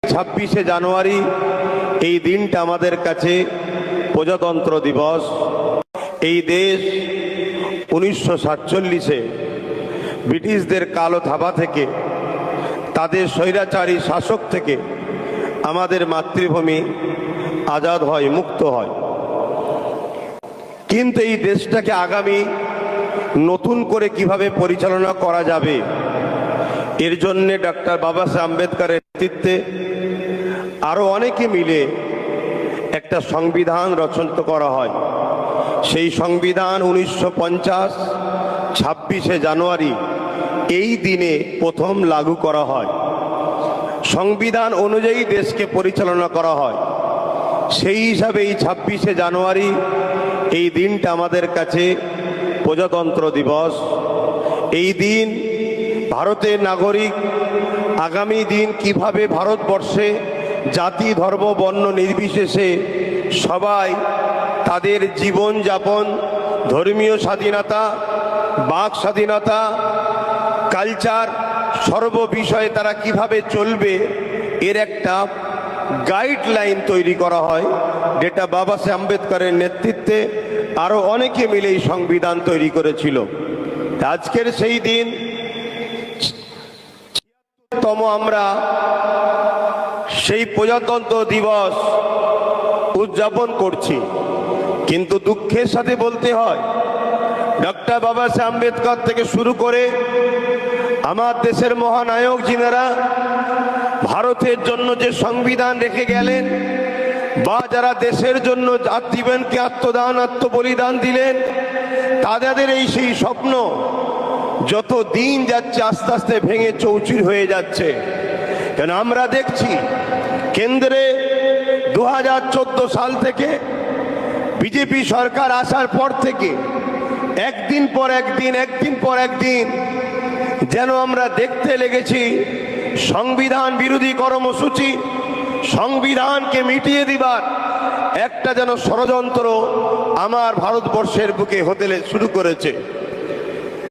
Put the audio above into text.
26শে জানুয়ারি এই দিনটা আমাদের কাছে প্রজাতন্ত্র দিবস। এই দেশ 1947-এ ব্রিটিশদের কালো থাবা থেকে, তাদের স্বৈরাচারী শাসক থেকে আমাদের মাতৃভূমি আজাদ হয়, মুক্ত হয়। কিন্তু এই দেশটাকে আগামী নতুন করে কিভাবে পরিচালনা করা যাবে, এর জন্যে ডক্টর বাবা সাহেব আম্বেদকরের নেতৃত্বে আরো অনেকে মিলে একটা সংবিধান রচনা করা হয়। সেই সংবিধান 1950 26শে জানুয়ারি এই দিনে প্রথম লাগু করা হয়। সংবিধান অনুযায়ী দেশকে পরিচালনা করা হয়। সেই হিসাবে এই 26শে জানুয়ারি এই দিনটা আমাদের কাছে প্রজাতন্ত্র দিবস। এই দিন ভারতের নাগরিক আগামী দিন কিভাবে ভারতবর্ষে জাতি, ধর্ম, বর্ণ নির্বিশেষে সবাই তাদের জীবনযাপন, ধর্মীয় স্বাধীনতা, বাক স্বাধীনতা, কালচার, সর্ব বিষয়ে তারা কিভাবে চলবে, এর একটা গাইডলাইন তৈরি করা হয়, যেটা বাবা সাহেব আম্বেদকরের নেতৃত্বে আরো অনেকে মিলে এই সংবিধান তৈরি করেছিল। আজকের সেই দিন আমরা সেই প্রজাতন্ত্র দিবস উদযাপন করছি। কিন্তু দুঃখের সাথে বলতে হয়, ডক্টর বাবা সাহেব আম্বেদকর থেকে শুরু করে আমার দেশের মহানায়ক যিনারা ভারতের জন্য যে সংবিধান রেখে গেলেন, বা যারা দেশের জন্য জীবনকে আত্মদান, আত্মবলিদান দিলেন, তাদের এই সেই স্বপ্ন যত দিন যাচ্ছে আস্তে আস্তে ভেঙে চৌচির হয়ে যাচ্ছে। কেন আমরা দেখছি কেন্দ্রে 2014 সাল থেকে বিজেপি সরকার আসার পর থেকে একদিন পর একদিন যেন আমরা দেখতে লেগেছি সংবিধান বিরোধী কর্মসূচি, সংবিধানকে মিটিয়ে দিবার একটা যেন ষড়যন্ত্র আমার ভারতবর্ষের বুকে হতে শুরু করেছে।